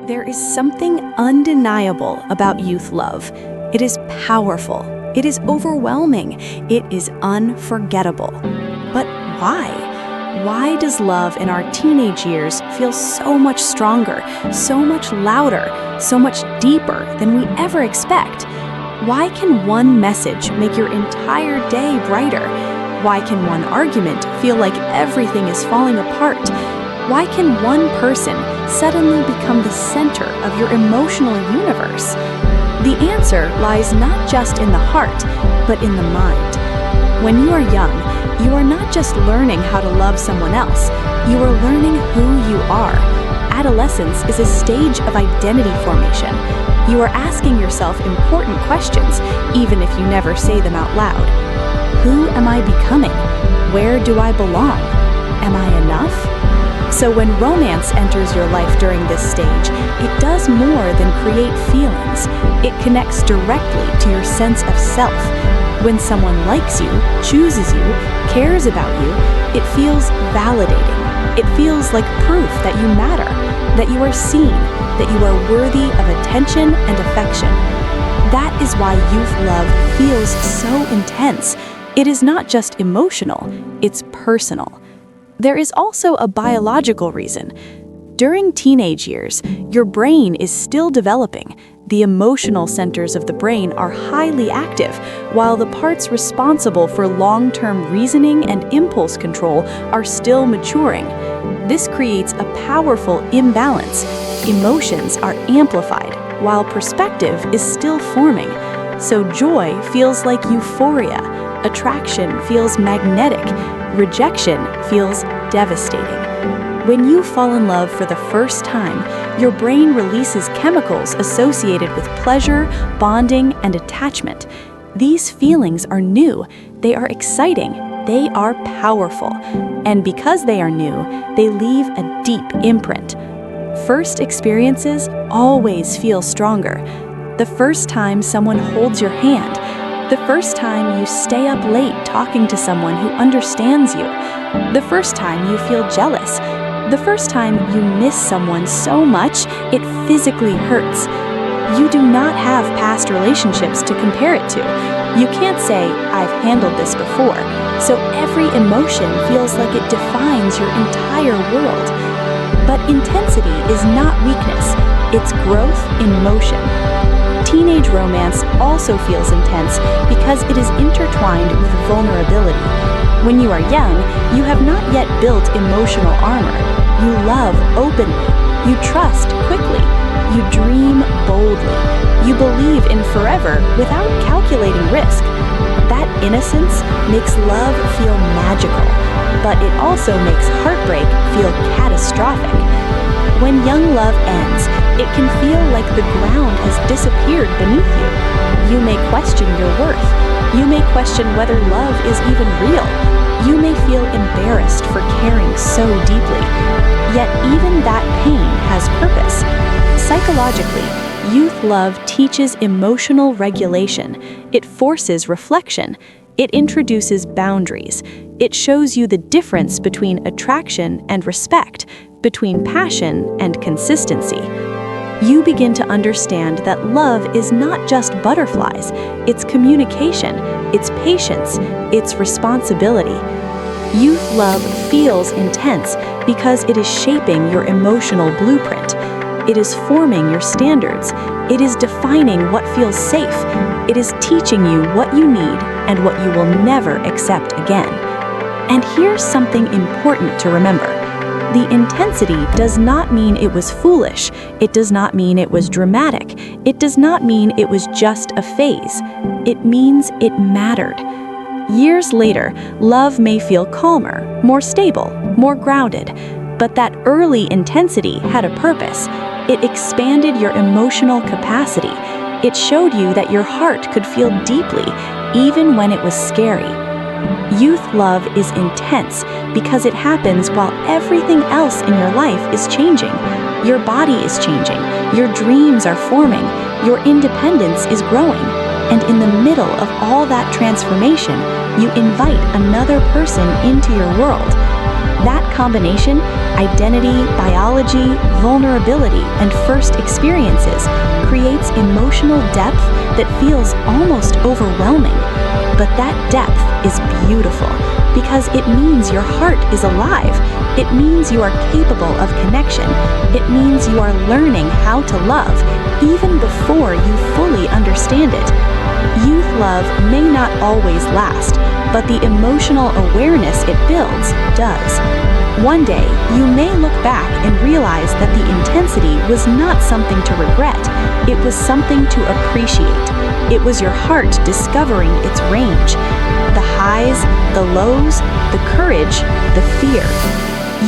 There is something undeniable about youth love. It is powerful. It is overwhelming. It is unforgettable. But why? Why does love in our teenage years feel so much stronger, so much louder, so much deeper than we ever expect? Why can one message make your entire day brighter? Why can one argument feel like everything is falling apart? Why can one person suddenly become the center of your emotional universe? The answer lies not just in the heart, but in the mind. When you are young, you are not just learning how to love someone else, you are learning who you are. Adolescence is a stage of identity formation. You are asking yourself important questions, even if you never say them out loud. Who am I becoming? Where do I belong? Am I enough? So when romance enters your life during this stage, it does more than create feelings. It connects directly to your sense of self. When someone likes you, chooses you, cares about you, it feels validating. It feels like proof that you matter, that you are seen, that you are worthy of attention and affection. That is why youth love feels so intense. It is not just emotional, it's personal. There is also a biological reason. During teenage years, your brain is still developing. The emotional centers of the brain are highly active, while the parts responsible for long-term reasoning and impulse control are still maturing. This creates a powerful imbalance. Emotions are amplified, while perspective is still forming. So joy feels like euphoria, attraction feels magnetic, rejection feels devastating. When you fall in love for the first time, your brain releases chemicals associated with pleasure, bonding, and attachment. These feelings are new, they are exciting, they are powerful. And because they are new, they leave a deep imprint. First experiences always feel stronger. The first time someone holds your hand, the first time you stay up late talking to someone who understands you, the first time you feel jealous, the first time you miss someone so much it physically hurts. You do not have past relationships to compare it to. You can't say, "I've handled this before," so every emotion feels like it defines your entire world. But intensity is not weakness, it's growth in motion. Teenage romance also feels intense because it is intertwined with vulnerability. When you are young, you have not yet built emotional armor. You love openly. You trust quickly. You dream boldly. You believe in forever without calculating risk. That innocence makes love feel magical, but it also makes heartbreak feel catastrophic. When young love ends, it can feel like the ground has disappeared beneath you. You may question your worth. You may question whether love is even real. You may feel embarrassed for caring so deeply. Yet even that pain has purpose. Psychologically, youth love teaches emotional regulation. It forces reflection. It introduces boundaries. It shows you the difference between attraction and respect, between passion and consistency. You begin to understand that love is not just butterflies, it's communication, it's patience, it's responsibility. Youth love feels intense because it is shaping your emotional blueprint. It is forming your standards. It is defining what feels safe. It is teaching you what you need and what you will never accept again. And here's something important to remember. The intensity does not mean it was foolish. It does not mean it was dramatic. It does not mean it was just a phase. It means it mattered. Years later, love may feel calmer, more stable, more grounded. But that early intensity had a purpose. It expanded your emotional capacity. It showed you that your heart could feel deeply, even when it was scary. Youth love is intense because it happens while everything else in your life is changing. Your body is changing, your dreams are forming, your independence is growing, and in the middle of all that transformation, you invite another person into your world. That combination Identity, biology, vulnerability, and first experiences creates emotional depth that feels almost overwhelming. But that depth is beautiful because it means your heart is alive. It means you are capable of connection. It means you are learning how to love even before you fully understand it. Youth love may not always last, but the emotional awareness it builds does. One day, you may look back and realize that the intensity was not something to regret. It was something to appreciate. It was your heart discovering its range. The highs, the lows, the courage, the fear.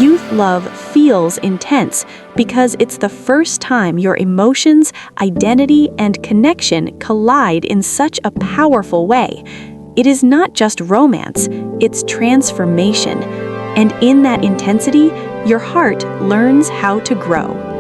Youth love feels intense because it's the first time your emotions, identity, and connection collide in such a powerful way. It is not just romance, it's transformation. And in that intensity, your heart learns how to grow.